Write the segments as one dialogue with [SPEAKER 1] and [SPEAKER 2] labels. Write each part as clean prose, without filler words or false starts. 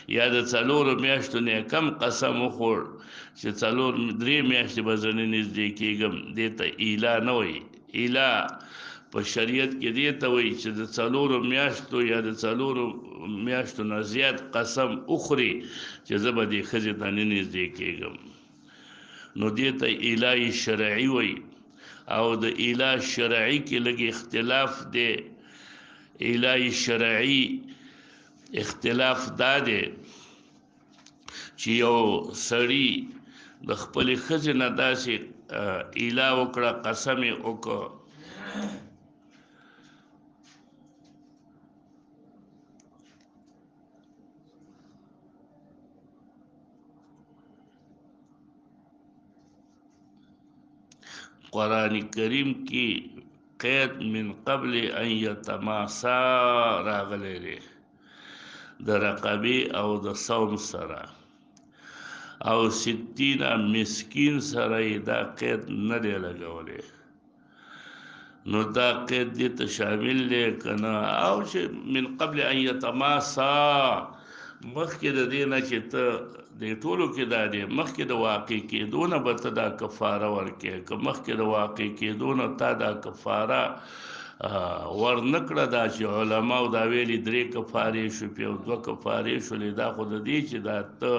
[SPEAKER 1] یا د څلورو میاشتو نه کم قسم وخوړ چې څلور درې میاشتې به زه نه نږدې کېږم، دې ته ایله نه وایي. ایله په شریعت کې دې ته وایي چې د څلورو میاشتو یا د څلورو میاشتو نه زیات قسم وخوري چې زه به دې ښځې ته نه نږدې کېږم، نو دې ته ایله شرعي وایي. او د ایله شرعي کې لږ اختلاف دی. ایله شرعي اختلاف دا دی چې یو سړی د خپلې ښځې نه داسې ایله وکړه، قسم یې وکړه قرآن کریم کې قید من قبل ان یتماسا راغلی دی د رقبې او د صوم سره، او 60 مسکین سره یې دا قید نه دی لګولی. نو دا قید دې ته شامل دی که نه؟ او چې من قبل ان یتماسا مخکې د دې نه چې ته دې ټولو کې دا دی مخکې د واقع کېدو نه به ته دا کفاره ورکړې، که مخکې د واقع کېدو نه تا دا کفاره ورنه کړه، دا چې علماو دا ویلي 3 کفارې شوې او 2 کفارې شولې، دا خو د دې چې دا ته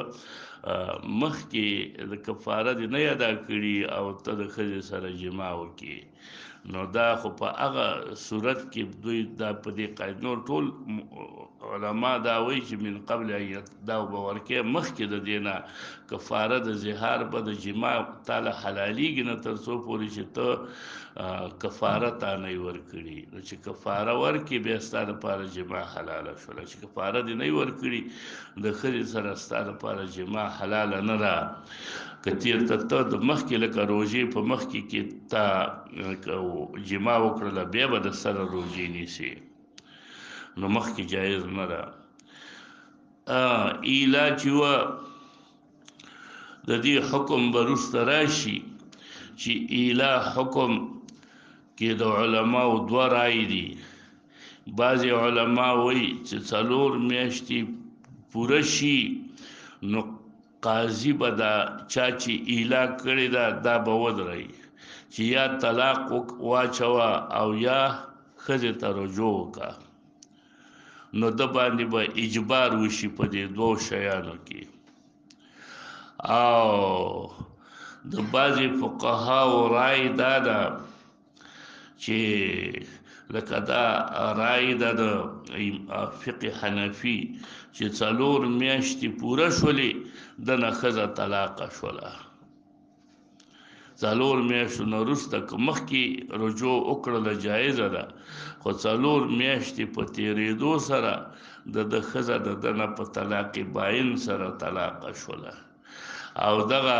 [SPEAKER 1] مخکې د کفاره دې نه ادا کړي او ته د ښځې سره جما وکړي، نو دا خو په هغه صورت کې دوی دا په دې قاعده نور ټول علما دا وایي چې من قبل دا به ورکې مخکې د دې نه کفاره د زهار به د جما تاله حلالېږي نه تر څو پورې چې ته کفاره تا نه یې ورکړي. نو چې کفاره ورکړي بیا ستا دپاره جما حلاله شوله، چې کفاره دې نه یې ورکړي د ښځې سره ستا دپاره جما حلاله نه ده. که تېرته ته د مخکې لکه روژې په مخکې کې تا جما وکړله بیا به د سره روژې نیسي، نو مخکې جایز نه ده. ایله چې وه د دې حکم به وروسته راشي چې ایله حکم کې د علماو 2 رایې دي. بعضې علما وایي چې 4 میاشتې پوره شي نو قاضي به دا چا چې ایله کړې ده دا به ودروي چې یا طلاق واچوه او یا ښځې ته رجوع وکړه، نو د باندې به اجبار وشي په دې 2 شیانو کې. او د بعضې فقهاو رای دا ده چې لکه دا رای ده د فقه حنفي چې 4 میاشتې پوره شولې دنه ښځه طلاقه شوله، 4 میاشتو نه وروسته که مخکې رجوع وکړله جایزه ده، خو 4 میاشتې په تېرېدو سره د ښځه د دنه په طلاق باین سره طلاقه شوله. او دغه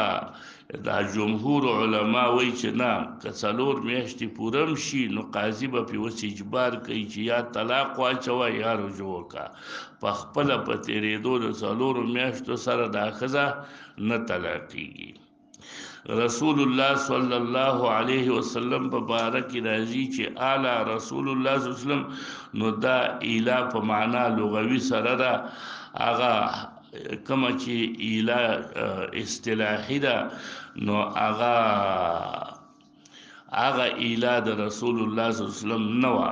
[SPEAKER 1] دا جمهور علما وایي چې نه، که 4 میاشتې پوره هم شي نو قاضي به پرې اوس اجبار کوي چې یا طلاق واچوه یا رجوع وکړه، په خپله په تېرېدو د 4 میاشتو سره دا ښځه نه طلاقېږي. رسول الله صلی الله علیه وسلم په باره کې راځي چې اعلی رسول الله صلی الله علیه وسلم، نو دا ایله په معنا لغوي سره ده، هغه کومه چې ایله اصطلاحي ده نو هغه ایله د رسول الله صلی الله علیه وسلم نه وه،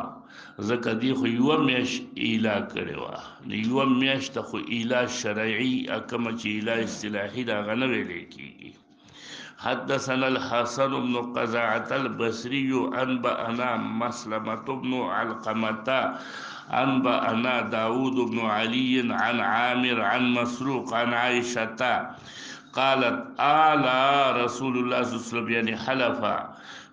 [SPEAKER 1] ځکه دې خو 1 میاشت ایله کړې وه، نو 1 میاشت خو ایله شرعي کومه چې ایله اصطلاحي ده هغه نه ویلی کېږي. حدثنا الحسن بن قزعة البصري أنبأنا مسلمة بن علقمة أنبأنا داود بن علي عن عامر عن مسروق عن عائشة قالت آلا رسول الله صلی الله علیه وسلم یعنی حلف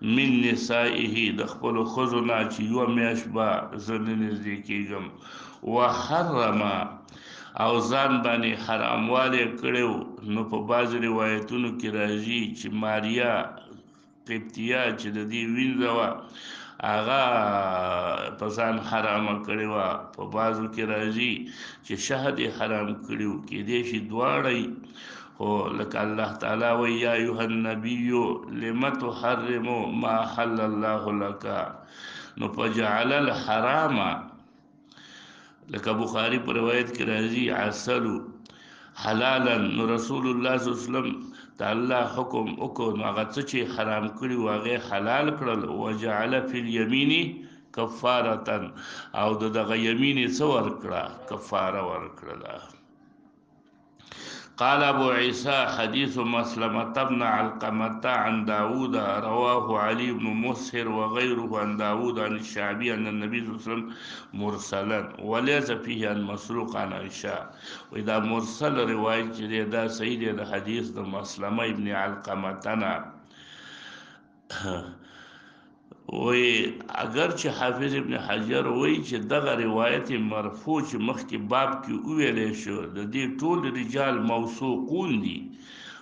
[SPEAKER 1] من نسائه د خپلو ښځو نه چې 1 میاشت به زه نه نږدې کېږم، وحرم او ځان باندې حراموالی کړی و. نو په بعضو روایتونو کې راځي چې ماریا قبطیه چې د دې وینځه وه هغه په ځان حرامه کړې وه، په بعضو کې راځي چې شهد یې حرام کړي و، کیدای شي دواړه یي، خو لکه الله تعالی وایي یا ایها النبي لم تحرم ما حل الله لك، نو فجعل الحرام لکه بخاری په روایت کې راځي عسلو حلالا، نو رسول الله صلی الله علیه وسلم ته الله حکم وکړ، نو هغه څه چې حرام کړي و هغه حلال کړل. وجعل فی الیمین کفارة، او دغه یمین څه ورکړه؟ کفاره ورکړه. قال أبو عيسى حديث مسلمة بن علقمة عن داود رواه علي بن مسهر وغيره عن داود عن الشعبي أن النبي صلى الله عليه وسلم مرسلا وليس فيه عن مسروق عن عائشة. وإذا مرسل رواية دا سيد الحديث مسلمة بن علقمة وی اگر چې حافظ ابن حجر وی چې دغه روایت مرفوع چې مخکې باب کې ویلې شو د دې ټول رجال موثوقون دي،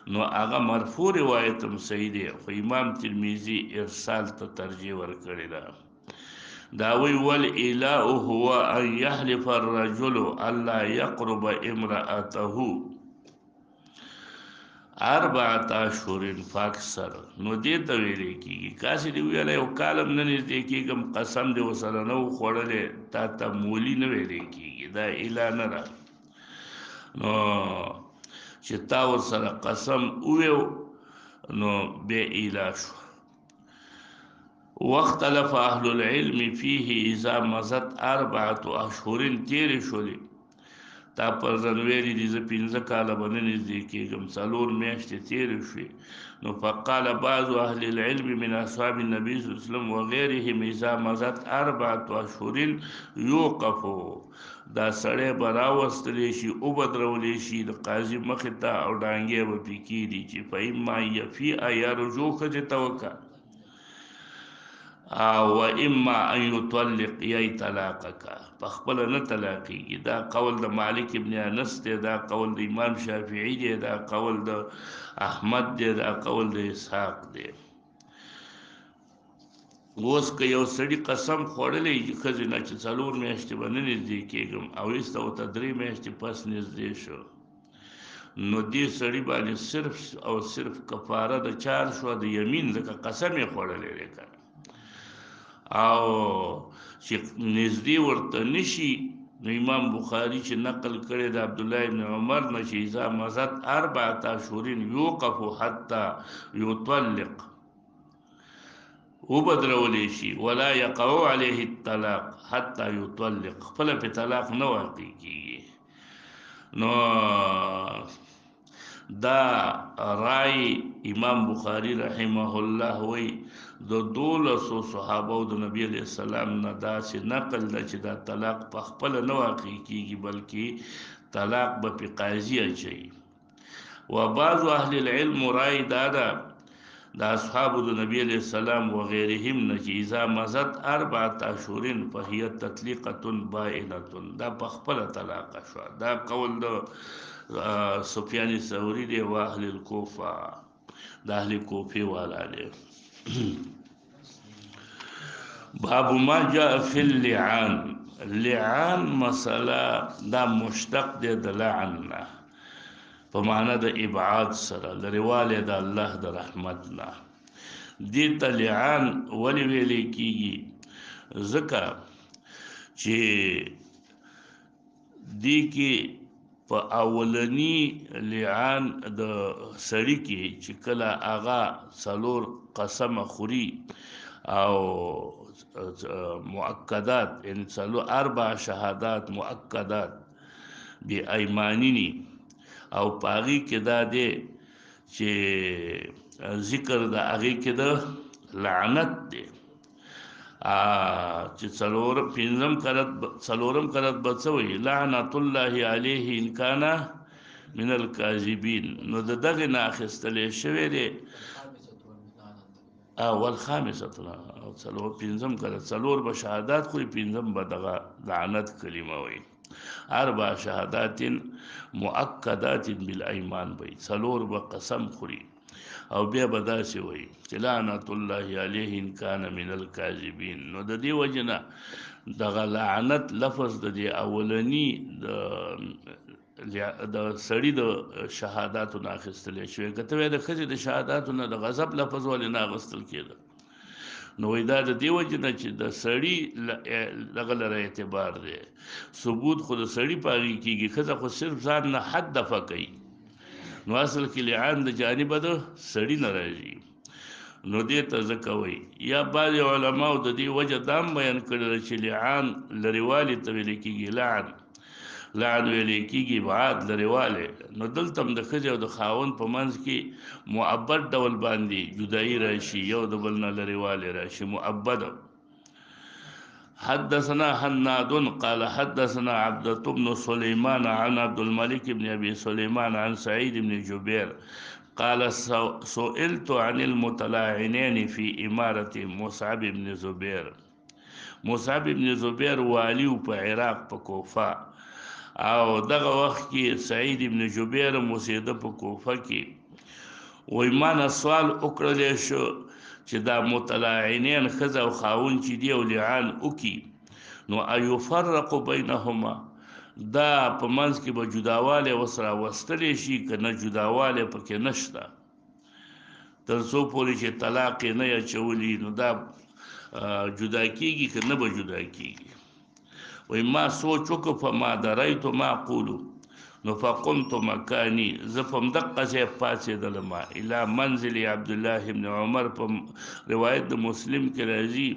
[SPEAKER 1] نو هغه مرفوع روایت هم صحیح دی، خو امام ترمذی ارسال ته ترجیح ورکړی ده. دا وی والاله هو ان يحلف الرجل الا يقرب امراته 4 اشهر فاکثر. نو دې ته ویل کېږي کاسې دی ویلی یو کالم نه نږدې کېږم، قسم دې ورسره نه و خوړلی، تا ته مولی نه ویلی کېږي، دا اله نه ده. نو چې تا ورسره قسم وویو نو بیا اله شو. واختلف اهل العلم فيه اذا مضت 4 اشهر تیرې شولې، تا پر ځنویلي دي زه 15 کاله به نه نږدې کېږم، 4 میاشتې تېرې شوې. نو فقال بعض اهل العلم من اصحاب النبي صلی الله علیه وسلم وغیرهم اذا مضت 4 اشهر یوقف، دا سړی به راوستلی شي او به درولی شي د قاضي مخې ته او ډانګې به پرې کېږدي چې فاما یفیء یا رجوع ښځې ته وکړه و اما ان یطلق یا طلاقک، په خپله نه طلاقېږي. دا قول د مالک ابن انس دی، دا قول د امام شافعي دی، دا قول د احمد دی، دا قول د اسحاق دی. اوس که یو سړي قسم خوړلی ښځې نه چې 4 میاشتې به نه نږدې کېږم او ایسته ورته 3 میاشتې پس نږدې شو، نو دې سړي باندې صرف او صرف کفاره د چار شوه د یمین، ځکه قسم یې خوړلی دی که او چې نږدې ورته نشي. نو امام بخاري چې نقل کړی د عبدالله ابن عمر نه چې اذا مضت 4 اشهر یوقف حتی یطلق، وبدرولی شي، ولا يقع عليه الطلاق حتى يطلق، خپل په طلاق نه واقع کیږي. نو دا رای امام بخاری رحمه الله وی د 12 صحابه او د نبی علیہ السلام نه داسې نقل ده چې دا طلاق په خپل نه واقع کیږي بلکې طلاق به په قاضي اچي. و بعض اهل العلم رای دا ده د اصحابو د نبی علیہ السلام وغیرهم نه چې اذا مضت 4 اشهر فهي تطلیقه بائنه، دا په خپل طلاق شو. دا قول د سفیان ثوری دی و اهل الکوفه، د اهل کوفه والا دی. باب ما جاء فی اللعان، لعان مسله دا مشتق دی د لعن نه، په معنا د ابعاد سره لرېوالی د الله د رحمت نه. دې ته لعان ولې ویلی کېږي؟ ځکه چې دې کې په اولنی لعان د سړي کې چې کله هغه 4 قسمه خوري او مؤکدات، یعنی 4 شهادات مؤکدات بی ایمانینی، او پاغي کې دا دی چې ذکر د هغې کې د لعنت دی، چې څلورم قرت به څه وایي؟ لعنت الله علیه ان کان من الکاذبین. نو د دغې نه اخیستلی شوی دی. والخامسة، پنځم قرت 4 به شهادات خوري، پنځم به دغه لعنت کلمه وایي. 4 شهادات مؤکدات بالایمان وایي، 4 به قسم خوري او بیا به داسې وایي چې لعنت الله علیه ان کان من الکاذبین. نو د دې وجه نه دغه لعنت لفظ د دې اولنی د سړي د شهاداتو نه اخیستلی شوی. که ته وایې د ښځې د شهاداتو نه د غضب لفظ ولې نه اخیستل کېده؟ نو وایي دا د دې وجې نه چې د سړي دغه لره اعتبار دی ثبوت خو د سړي په هغې کېږي ښځه خو صرف ځان نه حد دفع کوي نو اصل کې لعان د جانبه د سړي نه راځي نو دې ته ځکه وایي یا بعضې علماو د دې وجه دا هم بیان کړې ده چې لعان لرېوالي ته ویلی کېږي لعن ویلی کېږي ابعاد لرېوالی نو دلته هم د ښځې او د خاوند په منځ کې مؤبد ډول باندې جدایي راشي یو د بل نه لرېوالی راشي مؤبد حدثنا حناد قال حدثنا عبدة بن سليمان عن عبد الملك بن أبي سليمان عن سعيد بن جبير قال سئلت عن المتلاعنين في إمارة مصعب بن زبير مصعب بن زبير والیو په عراق په کوفه او دغه وخت کې سعید بن جبیر موسیده په کوفه کې وای ما نه سوال وکړلی شو چې دا متلاعنین ښځه او خاوند چې دی او لعان وکړي نو ایفرق بینهما دا په منځ کې به جداوالی ورسره وستلی شي که نه جداوالی پکې نشته تر څو پورې چې طلاق یې نه اچولي نو دا جدا کېږي که نه به جدا کېږي وای ما سوچ وکړ فما دریت ما قولو نو فقمت مکانی زه په همدقه ځای پاڅېدلم الی منزل عبدالله بن عمر په روایت د مسلم کې راځي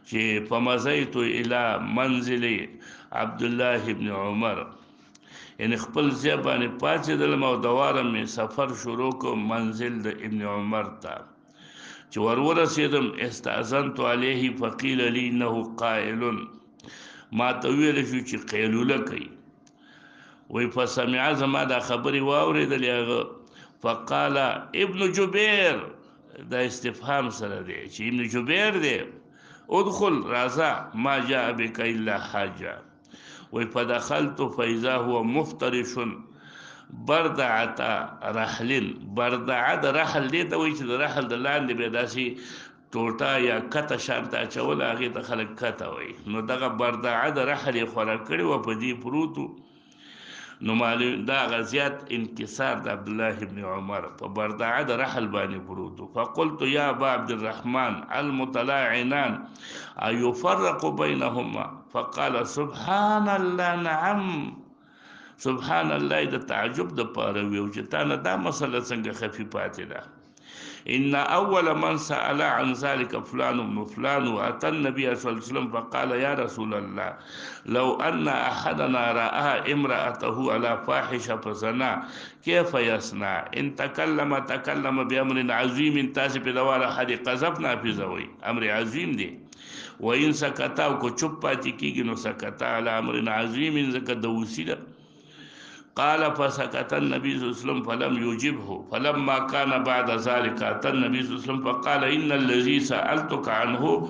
[SPEAKER 1] چې فمضیت الی منزل عبدالله بن عمر یعنی خپل ځای باندې پاڅېدلم او دواره مې سفر شروع کړ منزل د ابن عمر ته چې ورورسېدم استأذنت علیه فقیل لی انه قائل ما ته ویل شو چې قیلوله کوي وی فسمع زما دا خبرې واورېدلې هغه فقال ابن جبیر دا استفهام سره دی چې ابن جبیر دی ادخل راځه ما جاء بك الا حاجه وی فدخلت فاذا هو مفترش بردعه رحل بردعه د رحل دی ته وایي چې د رحل د لاندې به داسې ټوټه یا کته شانته اچول هغې ته خلک کته وایي نو دغه بردعه د رحل یې خوره کړې وه په دې پروت نو معلوم دا هغه زیات انکسار د عبدالله بن عمر په بردعه د رحل باندې پروت فقلت یا ابا عبد الرحمن المتلاعنان ایفرق بینهما فقال سبحان الله نعم سبحان الله د تعجب د پاره ویو چې تا نه دا مسله څنګه خفي پاتې ده ان اول من سأل عن ذلك فلان بن فلان واتى النبي صلى الله عليه وسلم فقال يا رسول الله لو ان احدنا راى امراته على فاحشه فزنا كيف يصنع ان تكلم بامر عظيم تاسو په دواره حد قذفنا في زوي امر عظیم دی وان سکتا او کو چوپ پاتې کیږي نو سکتا على امر عظیم زکه د وسیله قال فسكت النبي صلى الله عليه وسلم فلم يجبه فلما كان بعد ذلك أتى النبي صلى الله عليه وسلم فقال إن الذي سألتك عنه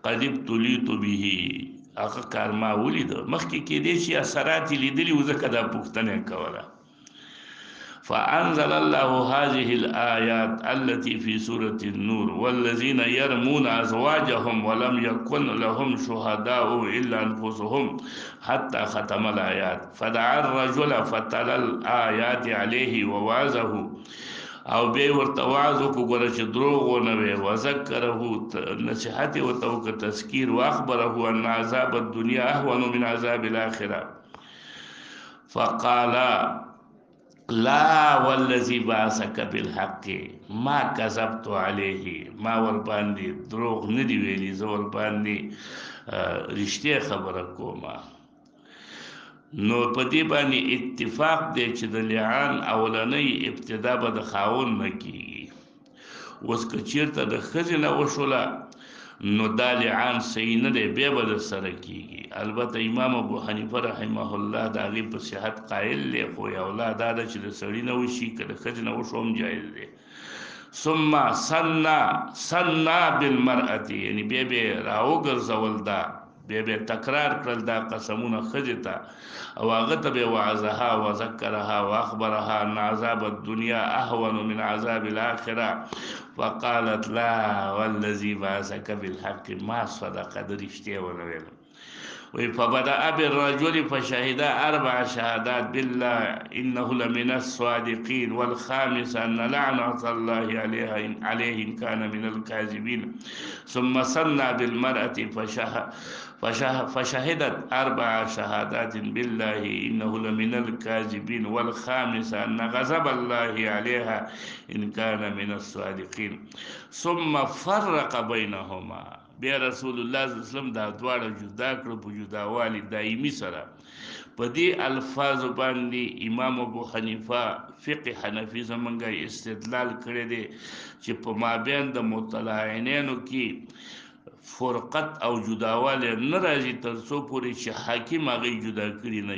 [SPEAKER 1] قد ابتليت به هغه کار ما ولید مخکې کېدی شي اثرات یې لیدلي وو ځکه دا پوښتنه یې کوله فأنزل الله هذه الآيات التي في سورة النور والذين يرمون أزواجهم ولم يكن لهم شهداء إلا أنفسهم حتى ختم الآيات فدعا الرجل فتلا الآيات عليه ووعظه او به ورته وعظ وکړو ګوره چې دروغ ونه وي وذکره نصیحت یې ورته وکړه تذکیر واخبره ان عذاب الدنیا اهون من عذاب الآخرة فقال لا والذي بعثك بالحق ما كذبت عليه ما ور باندې دروغ نه دی ویلي زه ور باندې رښتیا خبره کوم نو په دې باندې اتفاق دی چې د لعان اولنۍ ابتدا به د خاوند نه کېږي اوس که چېرته د ښځې نه وشوله نو دا لعان صحیح نه دی بیا به د سره کېږي البته امام ابو حنیفه رحمه الله د هغې په صحت قایل دی خو یو لا دا ده چې د سړي نه وشي که د ښځې نه وشو هم جایز دی ثم سنا بالمرأة یعنی بیا به راوګرځول دا بیا به تکرار کړل دا قسمونه ښځې ته او هغه ته به وعظها وذکرها واخبرها ان عذاب الدنیا اهون من عذاب الاخره فقالت لا والذي بعثك بالحق ما صدق د رښتیا ونه ویل فبدأ بالرجل فشهد 4 شهادات بالله إنه لمن الصادقين والخامس أن لعنة الله عليه إن كان من الكاذبين ثم صلى بالمرأة فشهدت 4 شهادات بالله إنه لمن الكاذبين والخامس أن غضب الله عليها إن كان من الصادقين ثم فرق بينهما بیا رسول الله صلی الله علیه وسلم دا دواړه جدا کړ په جداوالي دایمي سره په دې الفاظ باندې امام ابو حنیفه فقه حنفي زمونږه استدلال کړی دی چې په مابین د مطلعینانو کې فرقت او جداوالی نه راځي تر څو پورې چې حاکم هغه جدا کړي نه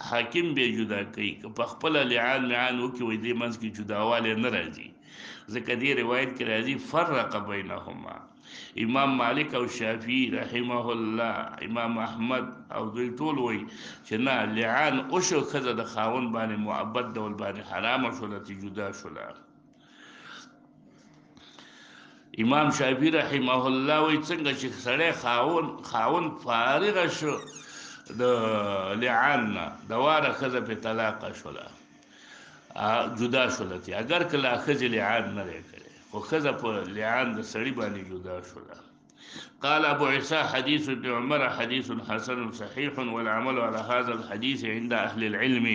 [SPEAKER 1] حاکم به جدا کوي که په خپل لعان معان وکړي وای دې منځ کې جداوالی نه راځي ځکه دې روایت کې راځي فرق بینهما امام مالک او شافعی رحمه الله امام احمد او دوی ټول وای چې نه لعان او شو خزه د خاون باندې محبت ډول باندې حرام شوله چې جدا شوله امام شافعی رحمه الله وای څنګه چې سړی خاون فارغ شو د لعان د واره خزه په طلاق شوله جدا شوله اگر کله خزه لعان نه لري خو خزه په لعان د سړی باندې جدا شوله قال ابو عيسى حديث ابن عمر حديث حسن صحيح والعمل على هذا الحديث عند اهل العلم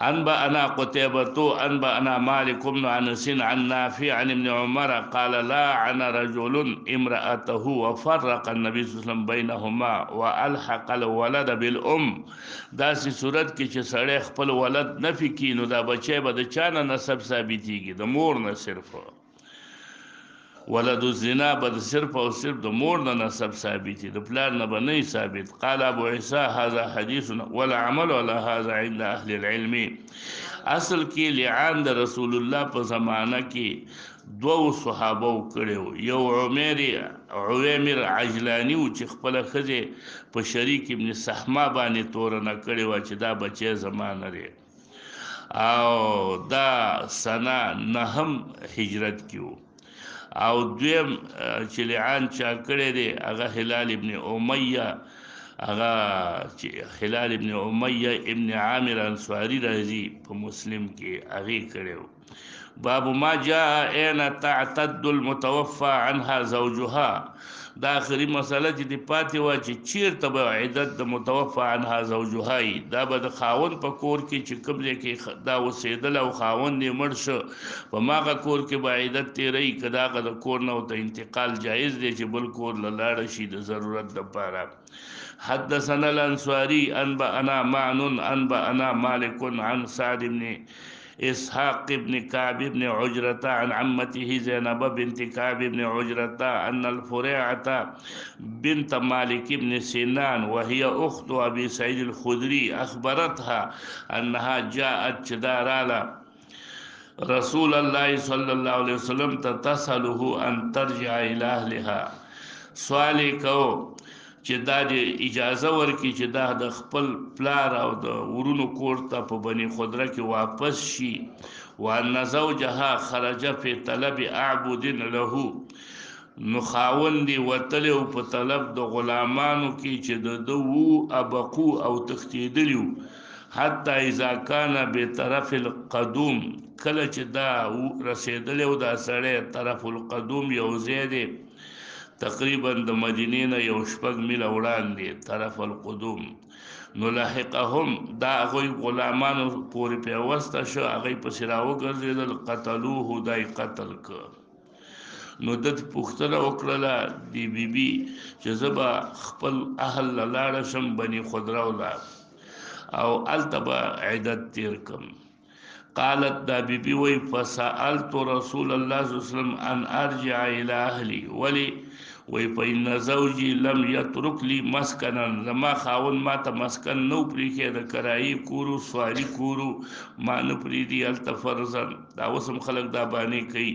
[SPEAKER 1] أنبأنا قتيبة أنبأنا مالك بن أنس عن نافع عن ابن عمر قال لعن رجل امرأته وفرق النبي صلى الله عليه وسلم بينهما وألحق الولد بالأم داسې صورت کې چې سړی خپل ولد نفي کړي نو دا بچی به د چا نه نسب ثابتېږي د مور نه صرف ولد الزنا به صرف او صرف د مور نه نسب ثابتي د پلار نه به نه ثابت قال ابو عيسى هذا حديث والعمل على هذا عند اهل العلم اصل کې لعان د رسول الله په زمانہ کې دوه صحابه کړو یو عویمر عجلانی او چې خپل خزه په شریک ابن سحمه باندې تورنه کړو چې دا بچي زمانه لري او دا سنه نهم هجرت کیو او دویم چې لعان چا کړی دی هغه هلال ابن امیه هغه چې هلال ابن امیه ابن عامر انصاری راځي په مسلم کې هغه کړو باب ما جاء اين تعتد المتوفى عنها زوجها دا اخري مسله چې دی پاتې و چې چیرته به عدت د متوفى عنها زوجها دا به د خاون په کور کې چې کوم ځای کې دا وسیدل او خاون یې مړ شو په ماغه کور کې به عدت تیری کدا د کور نه ته انتقال جایز دی چې بل کور لاړ شي د ضرورت لپاره حدثنا الانصاري انبأنا معن انبأنا مالك عن سعد بن إسحاق بن كعب بن عجرة عن عمته زينب بنت كعب بن عجرة أن الفريعة بنت مالك بن سنان وهي أخت أبي سعيد الخدري أخبرتها أنها جاءت جدارالا رسول الله صلى الله عليه وسلم تسأله أن ترجع إلى أهلها سوالی کو چې دا د اجازه ورکړي چې دا د خپل پلار او د ورونو کور ته په بني خضره کې واپس شي وان زوجها خرج في طلب اعبد له نو خاوند وتل او په طلب د غلامانو کې چې د دو ابقو او تختیدلیو حتی اذا کان به طرف القدوم کله چې دا رسیدل او دا سړی طرف القدوم یو زیاده تقریبا د مدینې نه یو شپږ میله وړاندې طرف القدوم نو لاحقهم دا هغوی غلامانو پورې پیوسته شو هغوی پسې راوګرځېدل قتلوه دای قتل که نو ده پوښتنه وکړله دی بیبي چې زه به خپل اهل له لاړه شم بني خضره ولاړ او هلته به عدت تیر کم قالت دا بیبي وی فسألت رسول الله صلی الله علیه وسلم ان ارجع الى اهلي ولی وی فإن زوجي لم يترك لي مسكنا زما خاون ما ته مسکن نو پریخه د کرایي کورو سواری کورو ما نه پریدي التفرزن دا وسم خلق دا باندې کوي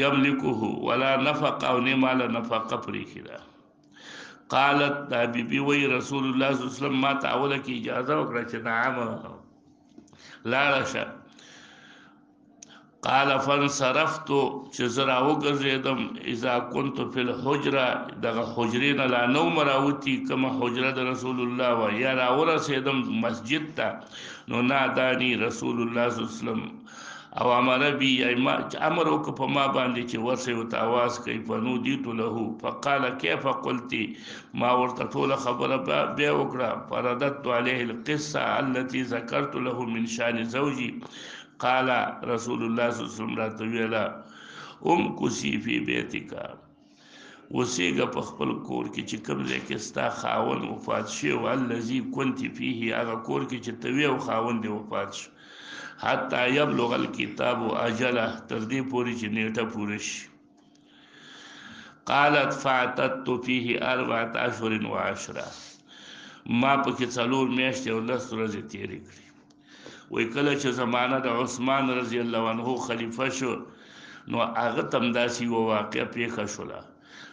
[SPEAKER 1] يملكه ولا نفقه او نه مال نفقه پریخه قالت دا بیبي وی رسول الله صلی الله علیه وسلم ما ته اوله کی اجازه وکړه چې نعم لاړه شه قال فانصرفت چې زه راوګرځېدم اذا كنت في الحجره دغه حجرې نه لا نو مراوتي کومه حجره د رسول الله و یا راورسېدم مسجد ته نو ناداني رسول الله صلی الله علیه وسلم او امر بي امر وکړ په ما باندې چې ورسې ورته اواز کوي فنودیت له فقال كيف قلت ما ورته ټوله خبره بیا وکړه فرددت عليه القصه التي ذكرت له من شان زوجي قال رسول الله صلی الله علیه وسلم راته ویله امکثي فی بیتک اوسېږه په خپل کور کې چې کوم ځای کې ستا خاوند وفات شوی الذي كنت فيه هغه کور کې چې ته وې او خاوند دې وفات شو حتی یبلغ الکتاب اجله تر دې پورې چې نیټه پوره شي قالت فاعتدت فيه 4 اشهر و10 ما پکې 4 میاشتې او 10 ورځې تېرې کړې وای کله چې زمانه د عثمان رضی الله عنه خلیفہ شو نو هغه تم داسې یو واقعه پیښه شوله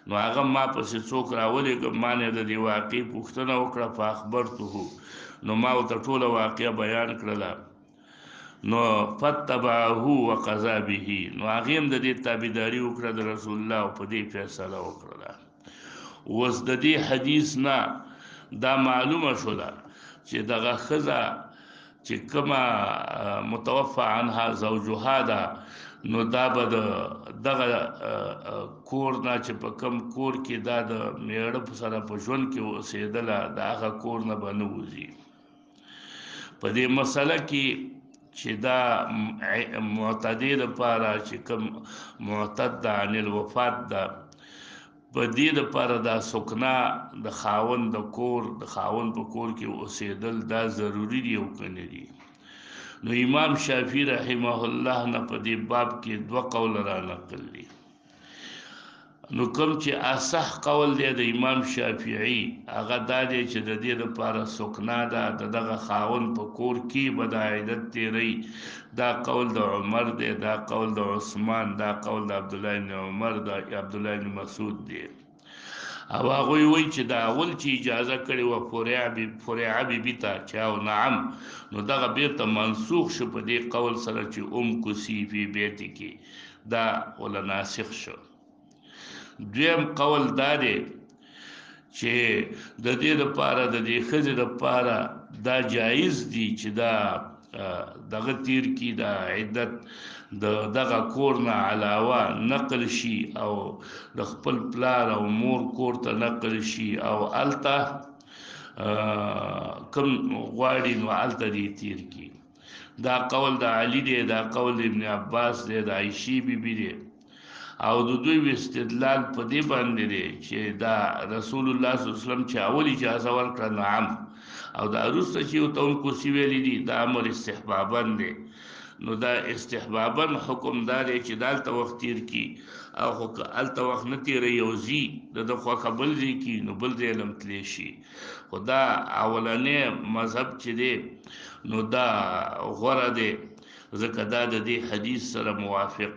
[SPEAKER 1] نو هغه ما پسې څوک راولېږه ما نه د دې واقعې پوښتنه وکړه فاخبرته نو ما ورته ټوله واقعه بیان کړله نو فتبعه وقضا به نو هغه هم د دې تابعداري وکړه د رسول الله او په دې فیصله وکړه اوس د دې حدیث نه دا معلومه شوله چې دغه ښځه چې کومه متوفى عنها زوجها ده نو دا به دغه کور نه چې په کوم کور کې دا د میړه سره په ژوند کې اوسېدله د هغه کور نه به نه وځي په دې مسله کې چې دا معتدی لپاره چې کوم معتد ده عن الوفات ده په دې لپاره دا سکنا د خاوند د کور د خاوند په کور کې اوسېدل دا ضروری دی او کنه دی نو امام شافعي رحمه الله نه په دې باب کې 2 قول را نقل دي نو کوم چې اصح قول دی د امام شافعي هغه دا دی چې د دې لپاره سکنا ده دغه خاوند په کور کې به د عیدت تیری دا قول د عمر دی دا قول د عثمان دا قول د عبد الله بن عمر دا عبد الله بن مسعود دی او هغه وی چې دا اول چې اجازه کړي و فرع بي ته چاو نعم نو دغه بیرته منسوخ شو په دې قول سره چې کسی فی بیت کې دا ولا ناسخ شو دویم قول دا دی چې د دې لپاره د دې ښځې لپاره دا جایز دی چې دا دغه تیر کی دا عدت دغه کور نه علاوه نقل شي او د خپل پلار او مور کور ته نقل شي او الته کم غواړي نو الته دې تیر کی دا قول د علی دی دا قول ابن عباس دی د عائشې بیبي دی او د دوی استدلال په دې باندې دی چې دا رسول الله صلی الله علیه وسلم چې اول اجازه ورکړه نعم او دا وروسته چې ته کو سی ویلې دي دا امر استحبابا دی نو دا استحبابا حکم دار چې دالته وخت تیر کی او الته وخت نه تیر یوزي د خو قبل ځي کی نو بل ځای لم تلی شي خدا اولنې مذهب چې دی نو دا غوړه دی ځکه دا د دې حدیث سره موافق